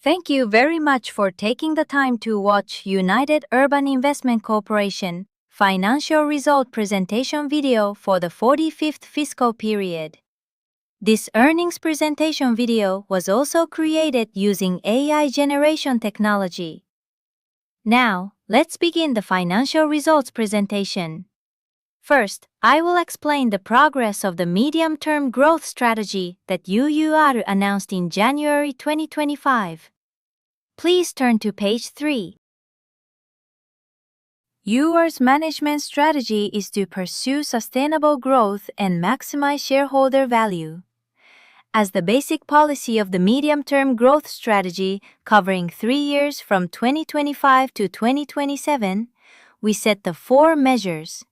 Thank you very much for taking the time to watch United Urban Investment Corporation Financial Result Presentation video for the 45th fiscal period. This earnings presentation video was also created using AI generation technology. Now, let's begin the financial results presentation. First, I will explain the progress of the medium-term growth strategy that UUR announced in January 2025. Please turn to page 3. UUR's management strategy is to pursue sustainable growth and maximize shareholder value. As the basic policy of the medium-term growth strategy covering 3 years from 2025 to 2027, we set the 4 measures: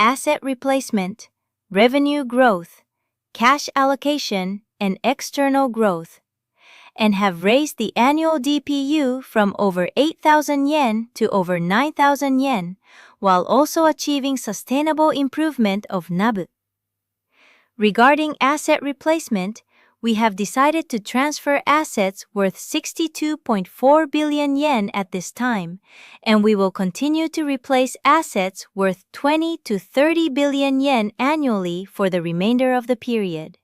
asset replacement, revenue growth, cash allocation, and external growth, and have raised the annual DPU from over 8,000 yen to over 9,000 yen, while also achieving sustainable improvement of NAV. Regarding asset replacement, we have decided to transfer assets worth 62.4 billion yen at this time, and we will continue to replace assets worth 20 to 30 billion yen annually for the remainder of the period.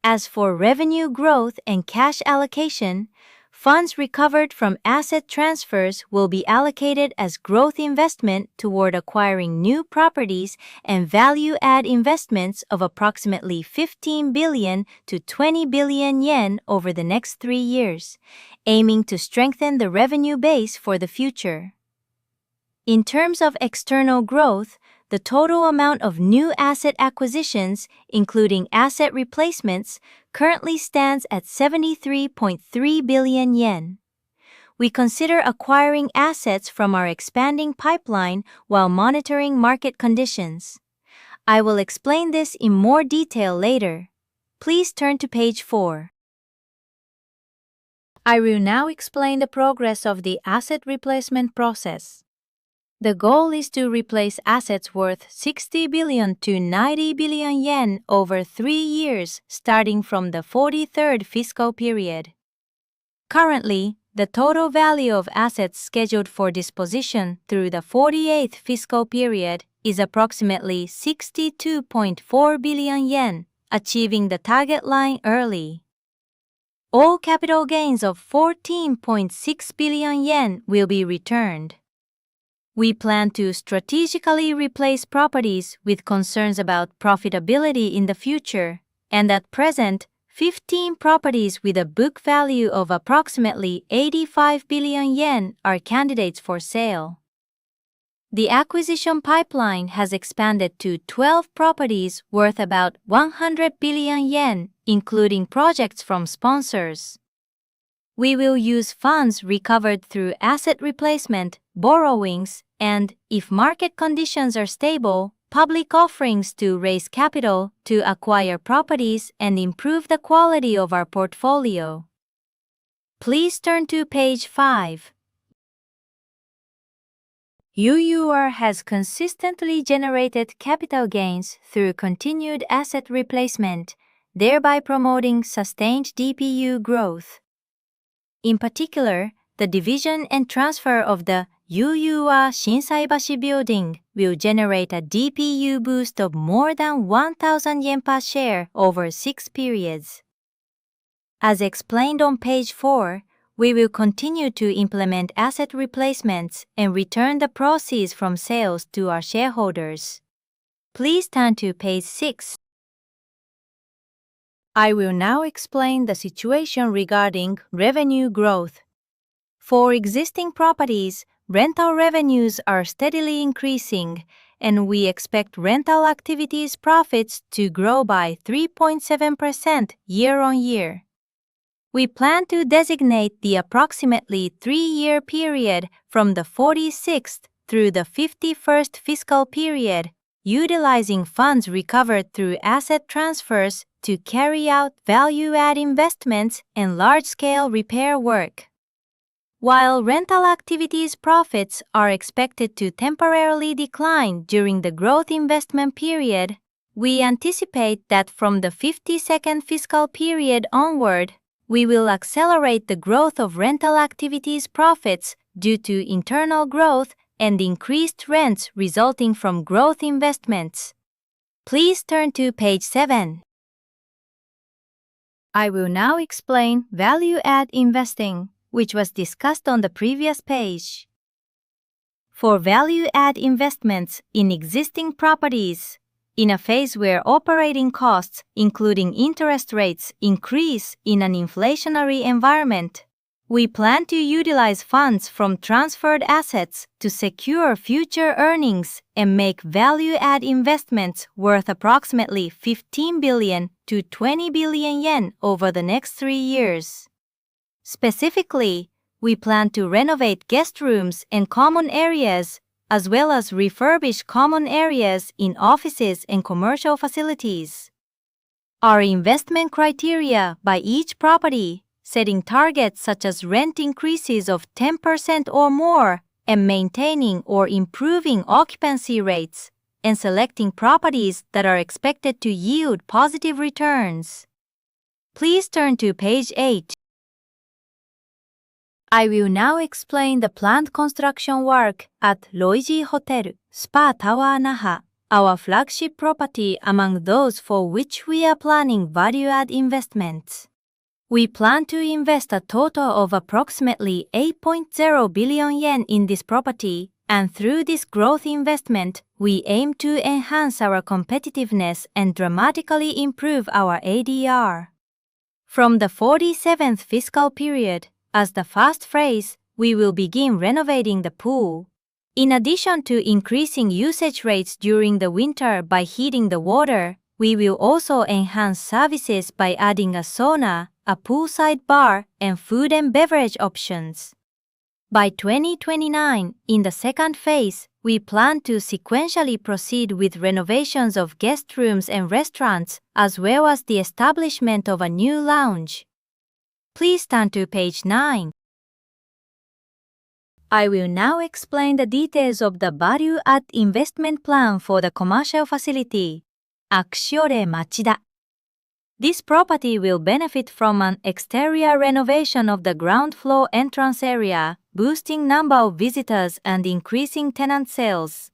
As for revenue growth and cash allocation, funds recovered from asset transfers will be allocated as growth investment toward acquiring new properties and value-add investments of approximately 15 billion to 20 billion yen over the next 3 years, aiming to strengthen the revenue base for the future. In terms of external growth, the total amount of new asset acquisitions, including asset replacements, currently stands at 73.3 billion yen. We consider acquiring assets from our expanding pipeline while monitoring market conditions. I will explain this in more detail later. Please turn to page 4. I will now explain the progress of the asset replacement process. The goal is to replace assets worth 60 billion to 90 billion yen over 3 years starting from the 43rd fiscal period. Currently, the total value of assets scheduled for disposition through the 48th fiscal period is approximately 62.4 billion yen, achieving the target line early. All capital gains of 14.6 billion yen will be returned. We plan to strategically replace properties with concerns about profitability in the future, and at present, 15 properties with a book value of approximately 85 billion yen are candidates for sale. The acquisition pipeline has expanded to 12 properties worth about 100 billion yen, including projects from sponsors. We will use funds recovered through asset replacement, borrowings, and, if market conditions are stable, public offerings to raise capital to acquire properties and improve the quality of our portfolio. Please turn to page 5. UUR has consistently generated capital gains through continued asset replacement, thereby promoting sustained DPU growth. In particular, the division and transfer of the UUR Shinsaibashi building will generate a DPU boost of more than 1,000 yen per share over 6 periods. As explained on page 4, we will continue to implement asset replacements and return the proceeds from sales to our shareholders. Please turn to page 6. I will now explain the situation regarding revenue growth. For existing properties, rental revenues are steadily increasing, and we expect rental activities profits to grow by 3.7% year-on-year. We plan to designate the approximately 3-year period from the 46th through the 51st fiscal period, utilizing funds recovered through asset transfers to carry out value-add investments and large-scale repair work. While rental activities profits are expected to temporarily decline during the growth investment period, we anticipate that from the 52nd fiscal period onward, We will accelerate the growth of rental activities profits due to internal growth and increased rents resulting from growth investments. Please turn to page 7. I will now explain value-add investing, which was discussed on the previous page. For value-add investments in existing properties, in a phase where operating costs, including interest rates, increase in an inflationary environment, we plan to utilize funds from transferred assets to secure future earnings and make value-add investments worth approximately 15 billion to 20 billion yen over the next 3 years. Specifically, we plan to renovate guest rooms and common areas, as well as refurbish common areas in offices and commercial facilities. Our investment criteria by each property, setting targets such as rent increases of 10% or more, and maintaining or improving occupancy rates, and selecting properties that are expected to yield positive returns. Please turn to page 8. I will now explain the planned construction work at Loiji Hotel, Spa Tower Naha, our flagship property among those for which we are planning value-add investments. We plan to invest a total of approximately 8.0 billion yen in this property, and through this growth investment, we aim to enhance our competitiveness and dramatically improve our ADR. From the 47th fiscal period, as the first phase, we will begin renovating the pool. In addition to increasing usage rates during the winter by heating the water, we will also enhance services by adding a sauna, a poolside bar, and food and beverage options. By 2029, in the second phase, we plan to sequentially proceed with renovations of guest rooms and restaurants, as well as the establishment of a new lounge. Please turn to page 9. I will now explain the details of the value-add investment plan for the commercial facility, Akushiore Machida. This property will benefit from an exterior renovation of the ground floor entrance area, boosting number of visitors and increasing tenant sales.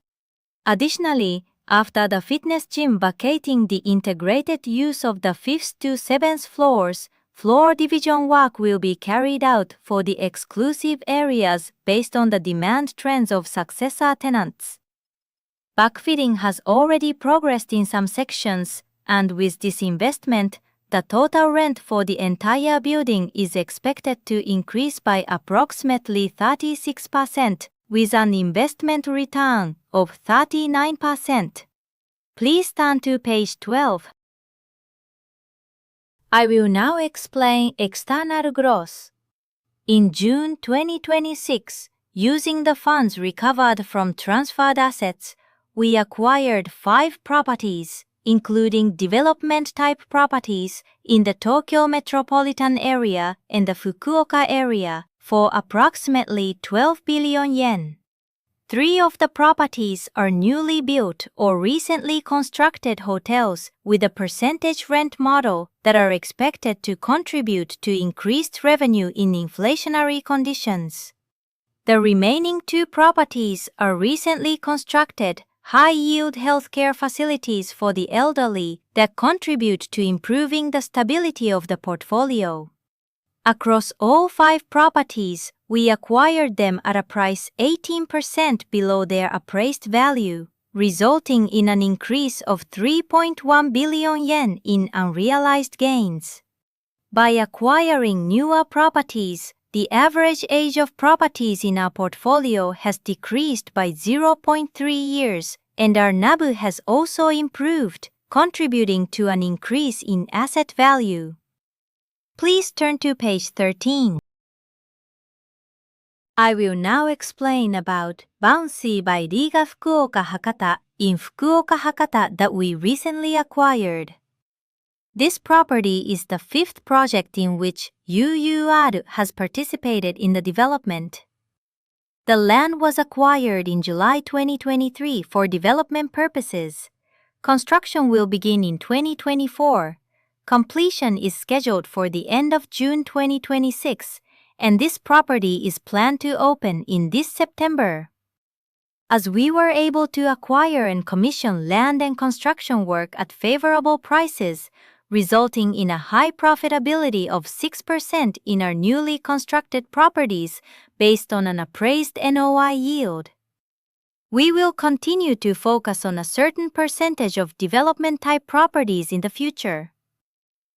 Additionally, after the fitness gym vacating the integrated use of the 5th to 7th floors, floor division work will be carried out for the exclusive areas based on the demand trends of successor tenants. Backfitting has already progressed in some sections, and with this investment, the total rent for the entire building is expected to increase by approximately 36%, with an investment return of 39%. Please turn to page 12. I will now explain external growth. In June 2026, using the funds recovered from transferred assets, we acquired 5 properties, including development-type properties in the Tokyo metropolitan area and the Fukuoka area, for approximately 12 billion yen. 3 of the properties are newly built or recently constructed hotels with a percentage rent model that are expected to contribute to increased revenue in inflationary conditions. The remaining 2 properties are recently constructed high-yield healthcare facilities for the elderly that contribute to improving the stability of the portfolio. Across all 5 properties, we acquired them at a price 18% below their appraised value, resulting in an increase of 3.1 billion yen in unrealized gains. By acquiring newer properties, the average age of properties in our portfolio has decreased by 0.3 years, and our NAV has also improved, contributing to an increase in asset value. Please turn to page 13. I will now explain about Bouncy by Riga Fukuoka Hakata in Fukuoka Hakata that we recently acquired. This property is the 5th project in which UUR has participated in the development. The land was acquired in July 2023 for development purposes. Construction will begin in 2024. Completion is scheduled for the end of June 2026, and this property is planned to open in this September. As we were able to acquire and commission land and construction work at favorable prices, resulting in a high profitability of 6% in our newly constructed properties based on an appraised NOI yield. We will continue to focus on a certain percentage of development-type properties in the future.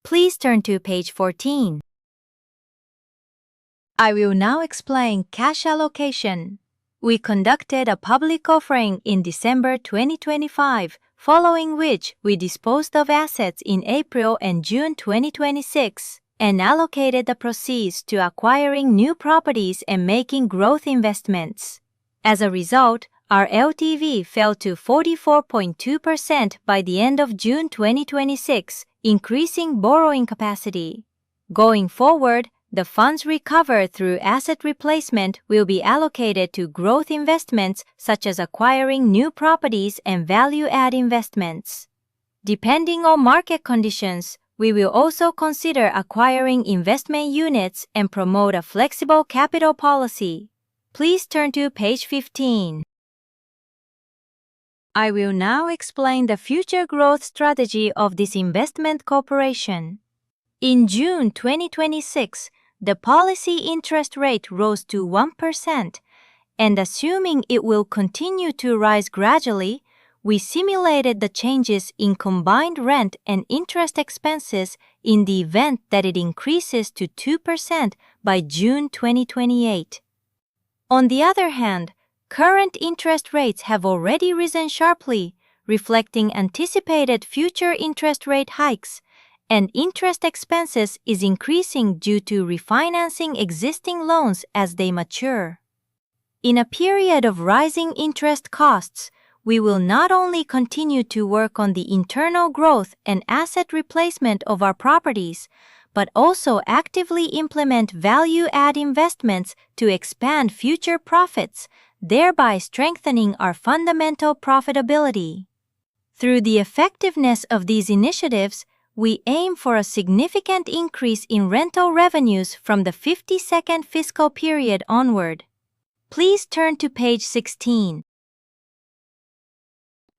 Please turn to page 14. I will now explain cash allocation. We conducted a public offering in December 2025, following which we disposed of assets in April and June 2026 and allocated the proceeds to acquiring new properties and making growth investments. As a result, our LTV fell to 44.2% by the end of June 2026, increasing borrowing capacity. Going forward, the funds recovered through asset replacement will be allocated to growth investments such as acquiring new properties and value-add investments. Depending on market conditions, we will also consider acquiring investment units and promote a flexible capital policy. Please turn to page 15. I will now explain the future growth strategy of this investment corporation. In June 2026, the policy interest rate rose to 1%, and assuming it will continue to rise gradually, we simulated the changes in combined rent and interest expenses in the event that it increases to 2% by June 2028. On the other hand, current interest rates have already risen sharply, reflecting anticipated future interest rate hikes, and interest expenses is increasing due to refinancing existing loans as they mature. In a period of rising interest costs, we will not only continue to work on the internal growth and asset replacement of our properties, but also actively implement value-add investments to expand future profits, thereby strengthening our fundamental profitability. Through the effectiveness of these initiatives, we aim for a significant increase in rental revenues from the 52nd fiscal period onward. Please turn to page 16.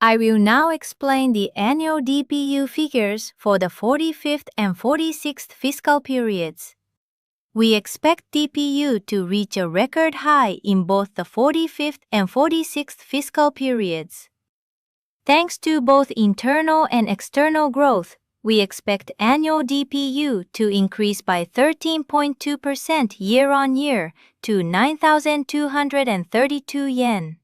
I will now explain the annual DPU figures for the 45th and 46th fiscal periods. We expect DPU to reach a record high in both the 45th and 46th fiscal periods. Thanks to both internal and external growth, we expect annual DPU to increase by 13.2% year-on-year to 9,232 yen.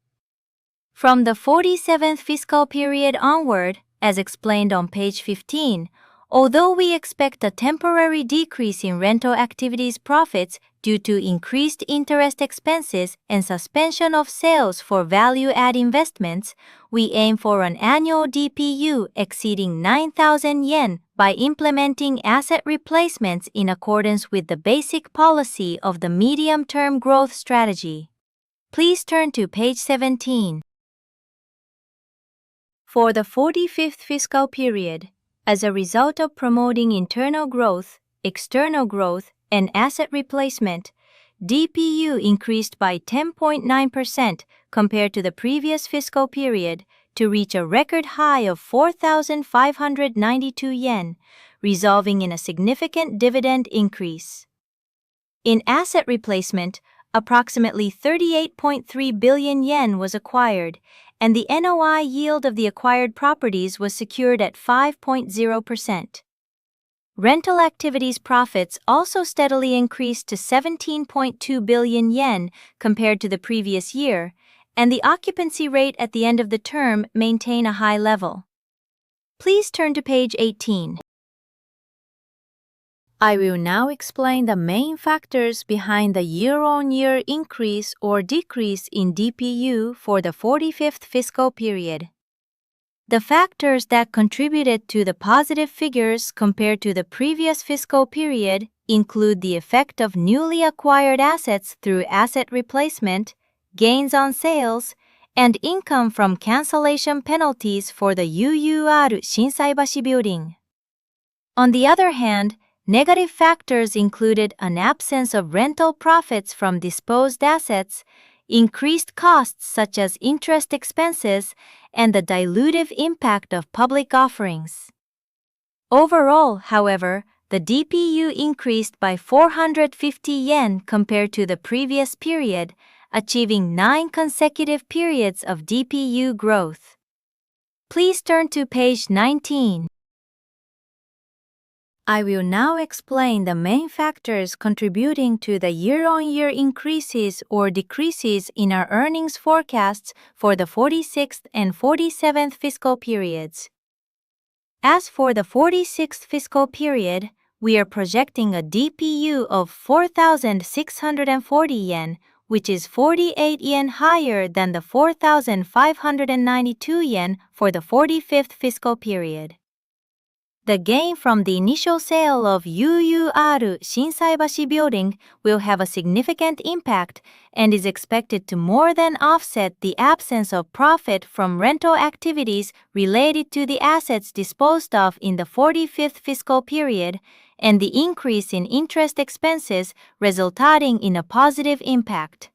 From the 47th fiscal period onward, as explained on page 15, although we expect a temporary decrease in rental activities profits due to increased interest expenses and suspension of sales for value-add investments, we aim for an annual DPU exceeding 9,000 yen by implementing asset replacements in accordance with the basic policy of the medium-term growth strategy. Please turn to page 17. For the 45th fiscal period, as a result of promoting internal growth, external growth, and asset replacement, DPU increased by 10.9% compared to the previous fiscal period to reach a record high of 4,592 yen, resulting in a significant dividend increase. In asset replacement, approximately 38.3 billion yen was acquired, and the NOI yield of the acquired properties was secured at 5.0%. Rental activities profits also steadily increased to 17.2 billion yen compared to the previous year, and the occupancy rate at the end of the term maintained a high level. Please turn to page 18. I will now explain the main factors behind the year-on-year increase or decrease in DPU for the 45th fiscal period. The factors that contributed to the positive figures compared to the previous fiscal period include the effect of newly acquired assets through asset replacement, gains on sales, and income from cancellation penalties for the UUR Shinsaibashi building. On the other hand, negative factors included an absence of rental profits from disposed assets, increased costs such as interest expenses, and the dilutive impact of public offerings. Overall, however, the DPU increased by 450 yen compared to the previous period, achieving 9 consecutive periods of DPU growth. Please turn to page 19. I will now explain the main factors contributing to the year-on-year increases or decreases in our earnings forecasts for the 46th and 47th fiscal periods. As for the 46th fiscal period, we are projecting a DPU of 4,640 yen, which is 48 yen higher than the 4,592 yen for the 45th fiscal period. The gain from the initial sale of UUR Shinsaibashi building will have a significant impact and is expected to more than offset the absence of profit from rental activities related to the assets disposed of in the 45th fiscal period and the increase in interest expenses resulting in a positive impact.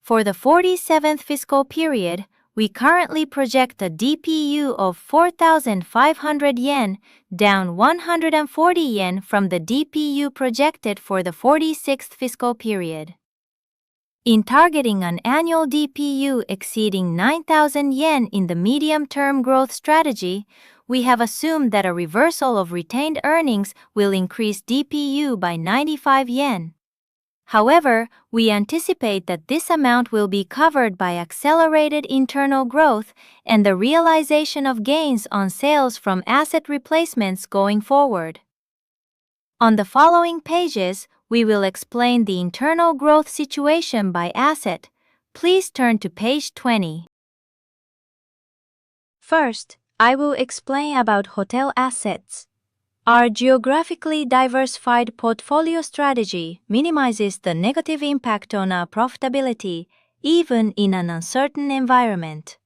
For the 47th fiscal period, we currently project a DPU of 4,500 yen, down 140 yen from the DPU projected for the 46th fiscal period. In targeting an annual DPU exceeding 9,000 yen in the medium-term growth strategy, we have assumed that a reversal of retained earnings will increase DPU by 95 yen. However, we anticipate that this amount will be covered by accelerated internal growth and the realization of gains on sales from asset replacements going forward. On the following pages, we will explain the internal growth situation by asset. Please turn to page 20. First, I will explain about hotel assets. Our geographically diversified portfolio strategy minimizes the negative impact on our profitability, even in an uncertain environment.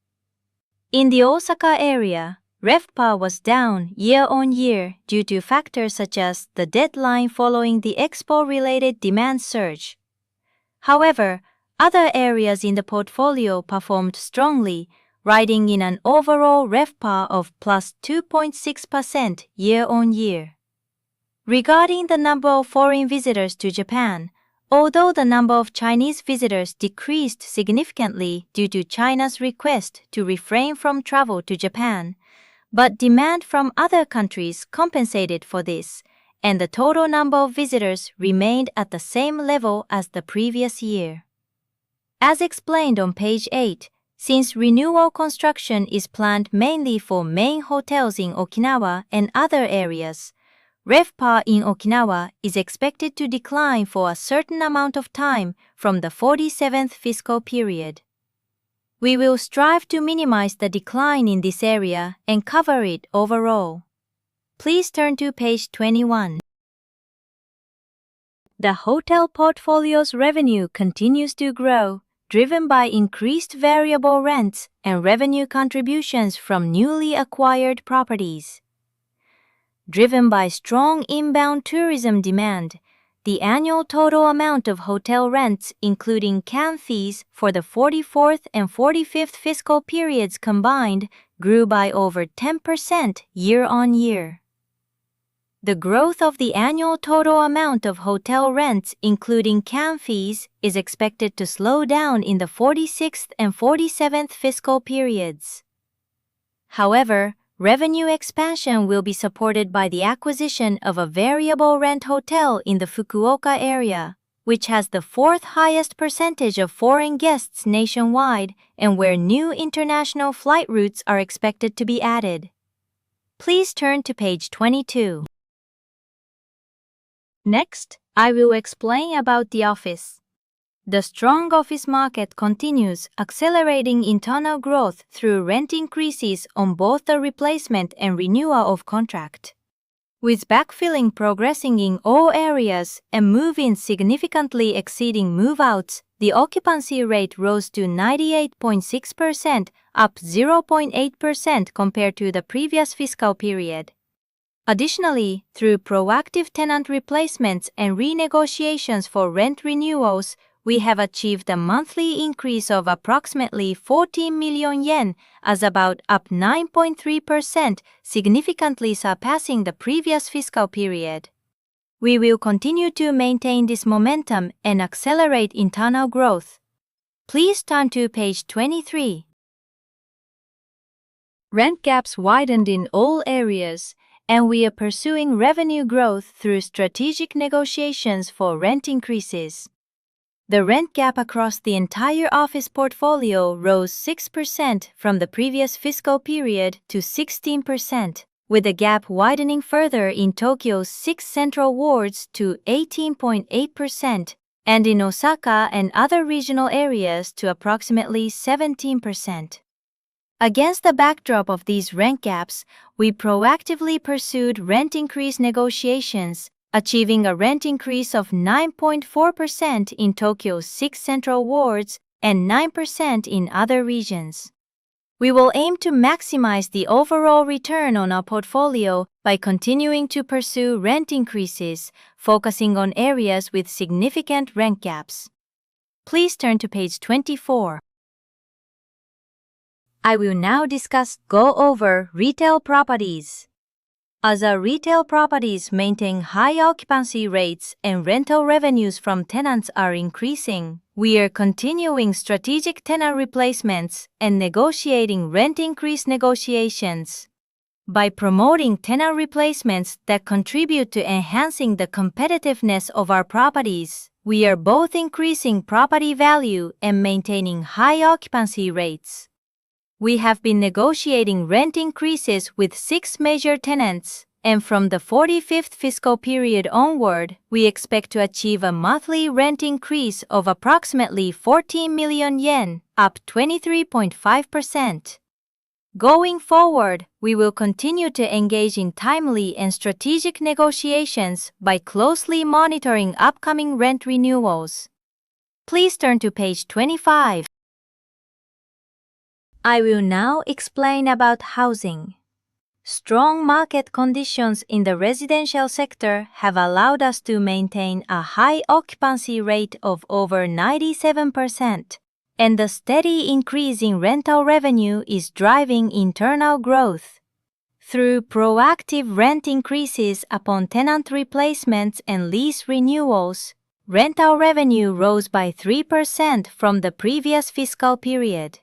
In the Osaka area, RevPAR was down year-on-year due to factors such as the deadline following the expo-related demand surge. However, other areas in the portfolio performed strongly, riding in an overall RevPAR of plus 2.6% year-on-year. Regarding the number of foreign visitors to Japan, although the number of Chinese visitors decreased significantly due to China's request to refrain from travel to Japan, but demand from other countries compensated for this, and the total number of visitors remained at the same level as the previous year. As explained on page 8, since renewal construction is planned mainly for main hotels in Okinawa and other areas, RevPAR in Okinawa is expected to decline for a certain amount of time from the 47th fiscal period. We will strive to minimize the decline in this area and cover it overall. Please turn to page 21. The hotel portfolio's revenue continues to grow, driven by increased variable rents and revenue contributions from newly acquired properties. Driven by strong inbound tourism demand, the annual total amount of hotel rents, including CAM fees for the 44th and 45th fiscal periods combined, grew by over 10% year-on-year. The growth of the annual total amount of hotel rents, including CAM fees, is expected to slow down in the 46th and 47th fiscal periods. However, revenue expansion will be supported by the acquisition of a variable rent hotel in the Fukuoka area, which has the fourth highest percentage of foreign guests nationwide and where new international flight routes are expected to be added. Please turn to page 22. Next, I will explain about the office. The strong office market continues, accelerating internal growth through rent increases on both the replacement and renewal of contract. With backfilling progressing in all areas and move-ins significantly exceeding move-outs, the occupancy rate rose to 98.6%, up 0.8% compared to the previous fiscal period. Additionally, through proactive tenant replacements and renegotiations for rent renewals, we have achieved a monthly increase of approximately 14 million yen, as about up 9.3%, significantly surpassing the previous fiscal period. We will continue to maintain this momentum and accelerate internal growth. Please turn to page 23. Rent gaps widened in all areas, and we are pursuing revenue growth through strategic negotiations for rent increases. The rent gap across the entire office portfolio rose 6% from the previous fiscal period to 16%, with the gap widening further in Tokyo's 6 central wards to 18.8%, and in Osaka and other regional areas to approximately 17%. Against the backdrop of these rent gaps, we proactively pursued rent increase negotiations, achieving a rent increase of 9.4% in Tokyo's 6 central wards and 9% in other regions. We will aim to maximize the overall return on our portfolio by continuing to pursue rent increases, focusing on areas with significant rent gaps. Please turn to page 24. I will now go over retail properties. As our retail properties maintain high occupancy rates and rental revenues from tenants are increasing, we are continuing strategic tenant replacements and negotiating rent increase negotiations. By promoting tenant replacements that contribute to enhancing the competitiveness of our properties, we are both increasing property value and maintaining high occupancy rates. We have been negotiating rent increases with 6 major tenants, and from the 45th fiscal period onward, we expect to achieve a monthly rent increase of approximately 14 million yen, up 23.5%. Going forward, we will continue to engage in timely and strategic negotiations by closely monitoring upcoming rent renewals. Please turn to page 25. I will now explain about housing. Strong market conditions in the residential sector have allowed us to maintain a high occupancy rate of over 97%, and the steady increase in rental revenue is driving internal growth. Through proactive rent increases upon tenant replacements and lease renewals, rental revenue rose by 3% from the previous fiscal period.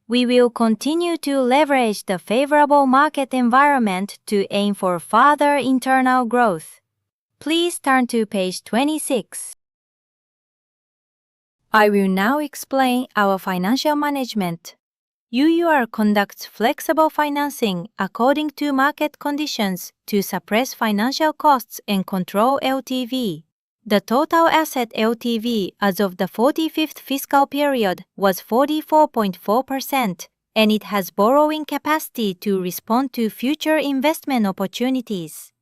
We will continue to leverage the favorable market environment to aim for further internal growth. Please turn to page 26. I will now explain our financial management. UUR conducts flexible financing according to market conditions to suppress financial costs and control LTV. The total asset LTV as of the 45th fiscal period was 44.4%, and it has borrowing capacity to respond to future investment opportunities.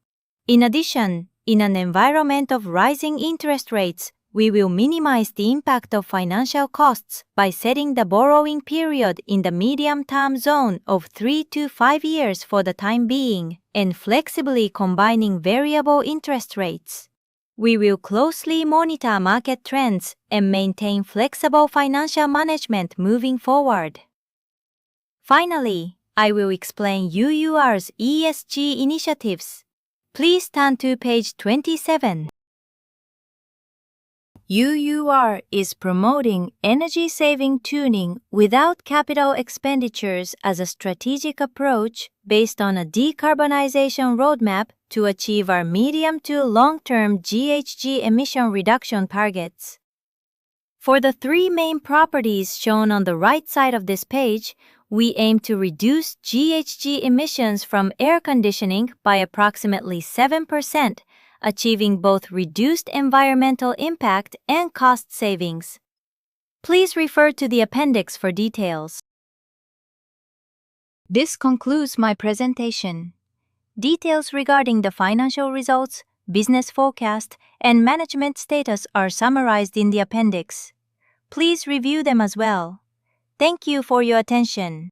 In addition, in an environment of rising interest rates, we will minimize the impact of financial costs by setting the borrowing period in the medium-term zone of 3 to 5 years for the time being, and flexibly combining variable interest rates. We will closely monitor market trends and maintain flexible financial management moving forward. Finally, I will explain UUR's ESG initiatives. Please turn to page 27. UUR is promoting energy-saving tuning without capital expenditures as a strategic approach based on a decarbonization roadmap to achieve our medium to long-term GHG emission reduction targets. For the 3 main properties shown on the right side of this page, we aim to reduce GHG emissions from air conditioning by approximately 7%, achieving both reduced environmental impact and cost savings. Please refer to the appendix for details. This concludes my presentation. Details regarding the financial results, business forecast, and management status are summarized in the appendix. Please review them as well. Thank you for your attention.